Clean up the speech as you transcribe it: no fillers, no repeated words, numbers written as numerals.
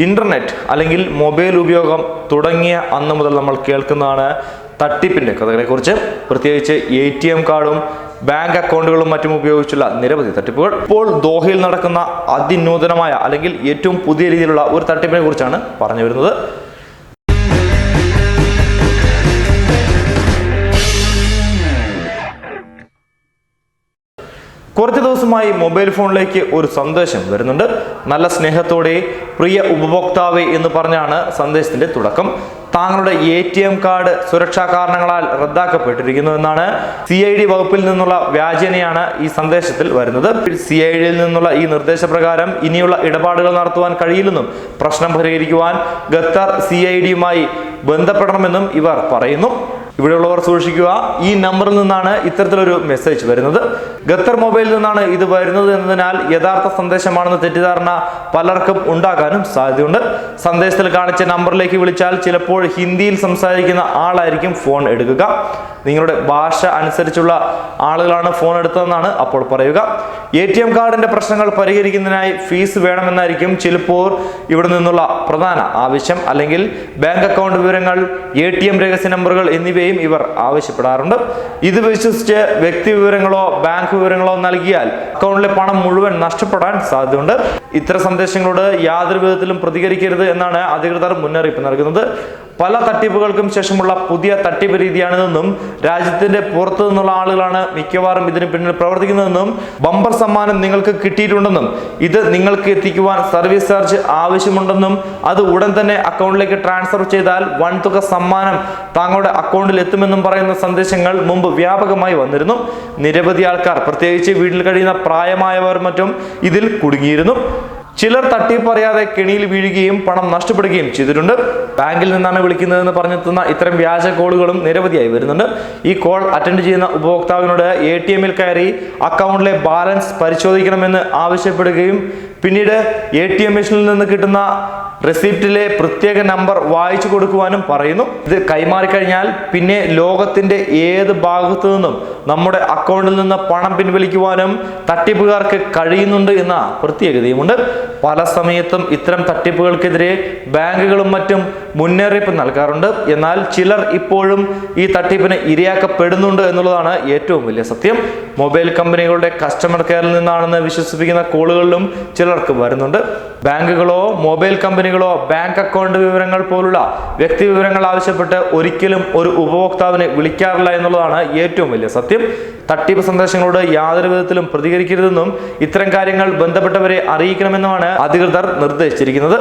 Internet അല്ലെങ്കിൽ mobile ഉപയോഗം തുടങ്ങിയ അന്ന് മുതൽ നമ്മൾ കേൾക്കുന്നതാണ് തട്ടിപ്പിന്റെ കഥകളെക്കുറിച്ച്. പ്രത്യേകിച്ച് ATM കാർഡും ബാങ്ക് അക്കൗണ്ടുകളും മറ്റും ഉപയോഗിച്ചുള്ള നിരവധി തട്ടിപ്പുകൾ. ഇപ്പോൾ ദോഹയിൽ നടക്കുന്ന അതിനൂതനമായ അല്ലെങ്കിൽ ഏറ്റവും പുതിയ രീതിയിലുള്ള ഒരു തട്ടിപ്പിനെ കുറിച്ചാണ് പറഞ്ഞു വരുന്നത്. കുറച്ച് ദിവസമായി മൊബൈൽ ഫോണിലേക്ക് ഒരു സന്ദേശം വരുന്നുണ്ട്. നല്ല സ്നേഹത്തോടെ പ്രിയ ഉപഭോക്താവേ എന്ന് പറഞ്ഞാണ് സന്ദേശത്തിന്റെ തുടക്കം. താങ്കളുടെ ATM കാർഡ് സുരക്ഷാ കാരണങ്ങളാൽ റദ്ദാക്കപ്പെട്ടിരിക്കുന്നു എന്നാണ് CID വകുപ്പിൽ നിന്നുള്ള വ്യാജേനയാണ് ഈ സന്ദേശത്തിൽ വരുന്നത്. CIDയിൽ നിന്നുള്ള ഈ നിർദ്ദേശപ്രകാരം ഇനിയുള്ള ഇടപാടുകൾ നടത്തുവാൻ കഴിയില്ലെന്നും പ്രശ്നം പരിഹരിക്കുവാൻ ഖത്തർ CIDയുമായി ബന്ധപ്പെടണമെന്നും ഇവർ പറയുന്നു. ഇവിടെയുള്ളവർ സൂക്ഷിക്കുക, ഈ നമ്പറിൽ നിന്നാണ് ഇത്തരത്തിലൊരു മെസ്സേജ് വരുന്നത്. ഖത്തർ മൊബൈലിൽ നിന്നാണ് ഇത് വരുന്നത് എന്നതിനാൽ യഥാർത്ഥ സന്ദേശമാണെന്ന് തെറ്റിദ്ധാരണ പലർക്കും ഉണ്ടാകാനും സാധ്യതയുണ്ട്. സന്ദേശത്തിൽ കാണിച്ച നമ്പറിലേക്ക് വിളിച്ചാൽ ചിലപ്പോൾ ഹിന്ദിയിൽ സംസാരിക്കുന്ന ആളായിരിക്കും ഫോൺ എടുക്കുക. നിങ്ങളുടെ ഭാഷ അനുസരിച്ചുള്ള ആളുകളാണ് ഫോൺ എടുത്തതെന്നാണ് അപ്പോൾ പറയുക. ATM കാർഡിന്റെ പ്രശ്നങ്ങൾ പരിഹരിക്കുന്നതിനായി ഫീസ് വേണമെന്നായിരിക്കും ചിലപ്പോൾ ഇവിടെ നിന്നുള്ള പ്രധാന ആവശ്യം. അല്ലെങ്കിൽ ബാങ്ക് അക്കൗണ്ട് വിവരങ്ങൾ, ATM രഹസ്യ നമ്പറുകൾ എന്നിവയും ഇവർ ആവശ്യപ്പെടാറുണ്ട്. ഇത് വിശ്വസിച്ച് വ്യക്തി വിവരങ്ങളോ ബാങ്ക് വിവരങ്ങളോ നൽകിയാൽ അക്കൗണ്ടിലെ പണം മുഴുവൻ നഷ്ടപ്പെടാൻ സാധ്യതയുണ്ട്. ഇത്തരം സന്ദേശങ്ങളോട് യാതൊരു വിധത്തിലും പ്രതികരിക്കരുത് എന്നാണ് അധികൃതർ മുന്നറിയിപ്പ് നൽകുന്നത്. പല തട്ടിപ്പുകൾക്കും ശേഷമുള്ള പുതിയ തട്ടിപ്പ് രീതിയാണിതെന്നും രാജ്യത്തിന്റെ പുറത്തു നിന്നുള്ള ആളുകളാണ് മിക്കവാറും ഇതിന് പിന്നിൽ പ്രവർത്തിക്കുന്നതെന്നും ബമ്പർ സമ്മാനം നിങ്ങൾക്ക് കിട്ടിയിട്ടുണ്ടെന്നും ഇത് നിങ്ങൾക്ക് എത്തിക്കുവാൻ സർവീസ് ചാർജ് ആവശ്യമുണ്ടെന്നും അത് ഉടൻ തന്നെ അക്കൗണ്ടിലേക്ക് ട്രാൻസ്ഫർ ചെയ്താൽ വൻതുക സമ്മാനം താങ്കളുടെ അക്കൗണ്ടിൽ എത്തുമെന്നും പറയുന്ന സന്ദേശങ്ങൾ മുമ്പ് വ്യാപകമായി വന്നിരുന്നു. നിരവധി ആൾക്കാർ, പ്രത്യേകിച്ച് വീട്ടിൽ കഴിയുന്ന പ്രായമായവർ മറ്റും ഇതിൽ കുടുങ്ങിയിരുന്നു. ചിലർ തട്ടിപ്പ് അറിയാതെ കെണിയിൽ വീഴുകയും പണം നഷ്ടപ്പെടുകയും ചെയ്തിട്ടുണ്ട്. ബാങ്കിൽ നിന്നാണ് വിളിക്കുന്നതെന്ന് പറഞ്ഞെത്തുന്ന ഇത്തരം വ്യാജ കോളുകളും നിരവധിയായി വരുന്നുണ്ട്. ഈ കോൾ അറ്റൻഡ് ചെയ്യുന്ന ഉപഭോക്താവിനോട് ATMൽ കയറി അക്കൗണ്ടിലെ ബാലൻസ് പരിശോധിക്കണമെന്ന് ആവശ്യപ്പെടുകയും പിന്നീട് ATM മെഷീനിൽ നിന്ന് കിട്ടുന്ന റെസിപ്റ്റിലെ പ്രത്യേക നമ്പർ വായിച്ചു കൊടുക്കുവാനും പറയുന്നു. ഇത് കൈമാറിക്കഴിഞ്ഞാൽ പിന്നെ ലോകത്തിന്റെ ഏത് ഭാഗത്തു നിന്നും നമ്മുടെ അക്കൗണ്ടിൽ നിന്ന് പണം പിൻവലിക്കുവാനും തട്ടിപ്പുകാർക്ക് കഴിയുന്നുണ്ട് എന്ന പ്രത്യേകതയുമുണ്ട്. പല സമയത്തും ഇത്തരം തട്ടിപ്പുകൾക്കെതിരെ ബാങ്കുകളും മറ്റും മുന്നറിയിപ്പ് നൽകാറുണ്ട്. എന്നാൽ ചിലർ ഇപ്പോഴും ഈ തട്ടിപ്പിന് ഇരയാക്കപ്പെടുന്നുണ്ട് എന്നുള്ളതാണ് ഏറ്റവും വലിയ സത്യം. മൊബൈൽ കമ്പനികളുടെ കസ്റ്റമർ കെയറിൽ നിന്നാണെന്ന് വിശ്വസിപ്പിക്കുന്ന കോളുകളിലും ചിലർക്ക് വരുന്നുണ്ട്. ബാങ്കുകളോ മൊബൈൽ കമ്പനികളോ ബാങ്ക് അക്കൗണ്ട് വിവരങ്ങൾ പോലുള്ള വ്യക്തി വിവരങ്ങൾ ആവശ്യപ്പെട്ട് ഒരിക്കലും ഒരു ഉപഭോക്താവിനെ വിളിക്കാറില്ല എന്നുള്ളതാണ് ഏറ്റവും വലിയ സത്യം. തട്ടിപ്പ് സന്ദേശങ്ങളോട് യാതൊരു വിധത്തിലും പ്രതികരിക്കരുതെന്നും ഇത്തരം കാര്യങ്ങൾ ബന്ധപ്പെട്ടവരെ അറിയിക്കണമെന്നുമാണ് അധികൃതർ നിർദ്ദേശിച്ചിരിക്കുന്നത്.